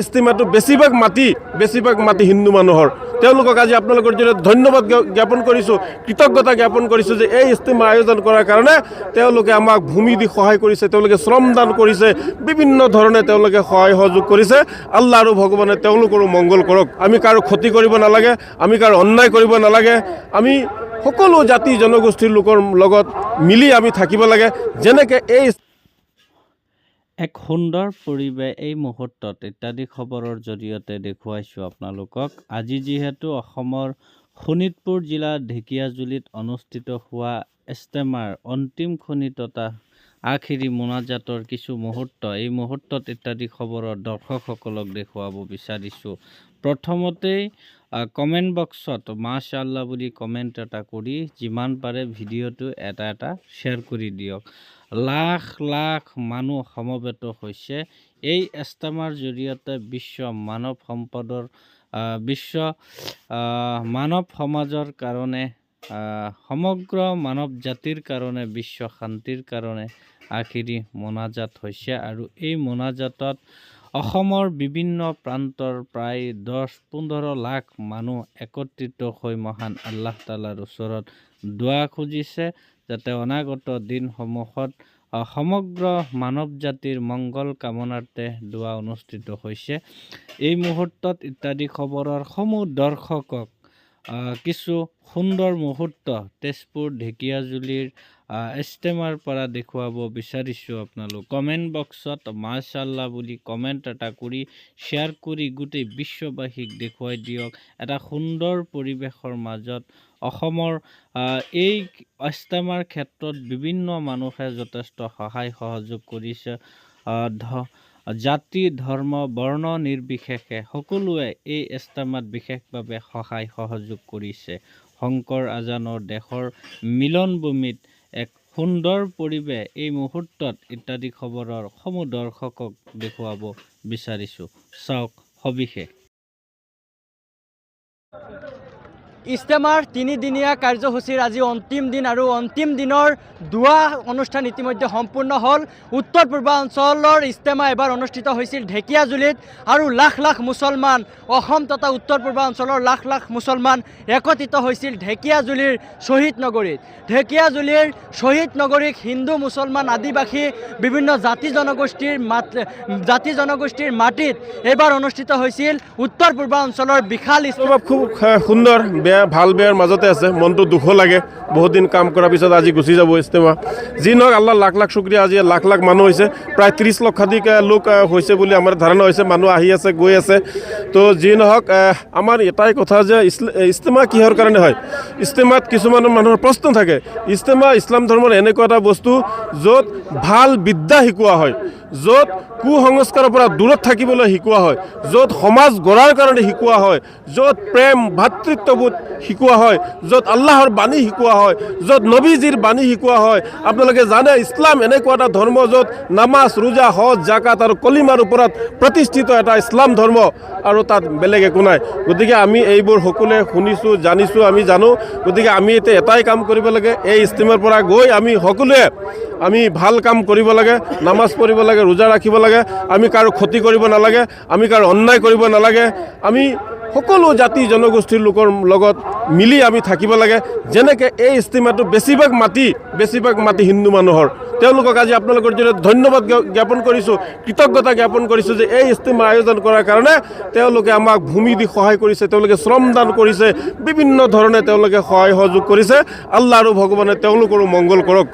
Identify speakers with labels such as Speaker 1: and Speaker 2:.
Speaker 1: ইস্তিমাটো বেছিভাগ মাটি হিন্দু মানুহৰ তেওঁলোকক আজি আপোনালোকৰ জৰিয়তে ধন্যবাদ জ্ঞাপন কৰিছোঁ, কৃতজ্ঞতা জ্ঞাপন কৰিছোঁ যে এই ইস্তিমা আয়োজন কৰাৰ কাৰণে তেওঁলোকে আমাক ভূমি দি সহায় কৰিছে, তেওঁলোকে শ্ৰমদান কৰিছে, বিভিন্ন ধৰণে তেওঁলোকে সহায় সহযোগ কৰিছে। আল্লাহ আৰু ভগৱানে তেওঁলোকৰো মংগল কৰক। আমি কাৰো ক্ষতি কৰিব নালাগে, আমি কাৰো অন্যায় কৰিব নালাগে, আমি সকলো জাতি জনগোষ্ঠীৰ লোকৰ লগত মিলি আমি থাকিব লাগে। যেনেকৈ এই
Speaker 2: এক সুন্দৰ পৰিৱেশ এই মুহূৰ্তত ইত্যাদি খবৰৰ জৰিয়তে দেখুৱাইছোঁ আপোনালোকক। আজি যিহেতু অসমৰ শোণিতপুৰ জিলাৰ ঢেকীয়াজুলিত অনুষ্ঠিত হোৱা ইস্তেমাৰ অন্তিম খনি তথা আখিৰি মোনাজাতৰ কিছু মুহূৰ্ত এই মুহূৰ্তত ইত্যাদি খবৰৰ দৰ্শকসকলক দেখুৱাব বিচাৰিছোঁ। প্ৰথমতেই কমেণ্ট বক্সত মাশাআল্লাহ বুলি কমেণ্ট এটা কৰি যিমান পাৰে ভিডিঅ'টো এটা শ্বেয়াৰ কৰি দিয়ক। লাখ লাখ মানুহ সমবেত হৈছে এই ইস্তেমাৰ জৰিয়তে বিশ্ব মানৱ সমাজৰ কাৰণে, সমগ্ৰ মানৱ জাতিৰ কাৰণে, বিশ্ব শান্তিৰ কাৰণে আখিৰি মোনাজাত হৈছে। আৰু এই মোনাজাতত অসমৰ বিভিন্ন প্ৰান্তৰ প্ৰায় 10-15 লাখ মানুহ একত্ৰিত হৈ মহান আল্লাহ তাআলাৰ ওচৰত দোৱা খুজিছে যাতে অনাগত দিনসমূহত সমগ্ৰ মানৱ জাতিৰ মংগল কামনাৰ্থে দোৱা অনুষ্ঠিত হৈছে। এই মুহূৰ্তত ইত্যাদি খবৰৰ সমূহ দৰ্শকক কিছু সুন্দৰ মুহূৰ্ত তেজপুৰ ঢেকীয়াজুলিৰ ইস্তেমাৰ পৰা দেখুৱাব বিচাৰিছোঁ। আপোনালোক কমেণ্ট বক্সত মাশাআল্লাহ বুলি কমেণ্ট এটা কৰি শ্বেয়াৰ কৰি গোটেই বিশ্ববাসীক দেখুৱাই দিয়ক। এটা সুন্দৰ পৰিৱেশৰ মাজত অসমৰ এই ইস্তেমাৰ ক্ষেত্ৰত বিভিন্ন মানুহে যথেষ্ট সহায় সহযোগ কৰিছে। জাতি ধৰ্ম বৰ্ণ নিৰ্বিশেষে সকলোৱে এই ইস্তেমাত বিশেষভাৱে সহায় সহযোগ কৰিছে। শংকৰ আজানৰ দেশৰ মিলনভূমিত এক সুন্দৰ পৰিৱেশ এই মুহূৰ্তত ইত্যাদি খবৰৰ সমূহ দৰ্শকক দেখুৱাব বিচাৰিছোঁ। চাওক সবিশেষ।
Speaker 3: ইস্তেমাৰ 3দিনীয়া কাৰ্যসূচীৰ আজি অন্তিম দিন আৰু অন্তিম দিনৰ দোৱা অনুষ্ঠান ইতিমধ্যে সম্পূৰ্ণ হ'ল। উত্তৰ পূৰ্বাঞ্চলৰ ইস্তেমা এবাৰ অনুষ্ঠিত হৈছিল ঢেকীয়াজুলিত আৰু লাখ লাখ মুছলমান, অসম তথা উত্তৰ পূৰ্বাঞ্চলৰ লাখ লাখ মুছলমান একত্ৰিত হৈছিল ঢেকীয়াজুলিৰ শ্বহীদ নগৰীত। ঢেকীয়াজুলিৰ শ্বহীদ নগৰীক হিন্দু মুছলমান আদিবাসী বিভিন্ন জাতি জনগোষ্ঠীৰ মাটিত এইবাৰ অনুষ্ঠিত হৈছিল উত্তৰ পূৰ্বাঞ্চলৰ বিশাল ইস্তেমা।
Speaker 1: খুব সুন্দৰ, ভাল বেয়াৰ মাজতে আছে, মনটো দুখো লাগে। বহুত দিন কাম কৰাৰ পিছত আজি গুচি যাব ইস্তেমা। যি নহওক আল্লাহ লাখ লাখ শুক্ৰিয়া, আজি লাখ লাখ মানুহ হৈছে, প্ৰায় 30 লক্ষাধিক লোক হৈছে বুলি আমাৰ ধাৰণা হৈছে। মানুহ আহি আছে, গৈ আছে। তো যি নহওক আমাৰ এটাই কথা যে ইস্তেমা কিহৰ কাৰণে হয়। ইস্তেমাত কিছুমান মানুহৰ প্ৰশ্ন থাকে। ইস্তেমা ইছলাম ধৰ্মৰ এনেকুৱা এটা বস্তু য'ত ভাল বিদ্যা শিকোৱা হয়, য'ত কুসংস্কাৰৰ পৰা দূৰত থাকিবলৈ শিকোৱা হয়, য'ত সমাজ গঢ়াৰ কাৰণে শিকোৱা হয়, য'ত প্ৰেম ভাতৃত্ববোধ শিকোৱা হয়, য'ত আল্লাহৰ বাণী শিকোৱা হয়, য'ত নবীজীৰ বাণী শিকোৱা হয়। আপোনালোকে জানে ইছলাম এনেকুৱা এটা ধৰ্ম য'ত নামাজ ৰোজা হজ জাকাত আৰু কলিমাৰ ওপৰত প্ৰতিষ্ঠিত এটা ইছলাম ধৰ্ম, আৰু তাত বেলেগ একো নাই। গতিকে আমি এইবোৰ সকলোৱে শুনিছোঁ, জানিছোঁ, আমি জানো। গতিকে আমি এতিয়া এটাই কাম কৰিব লাগে, এই ইস্তেমাৰ পৰা গৈ আমি সকলোৱে ভাল কাম কৰিব লাগে, নামাজ পঢ়িব লাগে, ৰোজা ৰাখিব লাগে, আমি কাৰো ক্ষতি কৰিব নালাগে, আমি কাৰো অন্যায় কৰিব নালাগে, আমি সকলো জাতি জনগোষ্ঠীৰ লোকৰ লগত মিলি আমি থাকিব লাগে। যেনেকৈ এই ইস্তেমাটো বেছিভাগ মাটি হিন্দু মানুহৰ তেওঁলোকক আজি আপোনালোকৰ জৰিয়তে ধন্যবাদ জ্ঞাপন কৰিছোঁ, কৃতজ্ঞতা জ্ঞাপন কৰিছোঁ যে এই ইস্তেমা আয়োজন কৰাৰ কাৰণে তেওঁলোকে আমাক ভূমি দি সহায় কৰিছে, তেওঁলোকে শ্ৰমদান কৰিছে, বিভিন্ন ধৰণে তেওঁলোকে সহায় সহযোগ কৰিছে। আল্লাহ আৰু ভগৱানে তেওঁলোকৰো মংগল কৰক।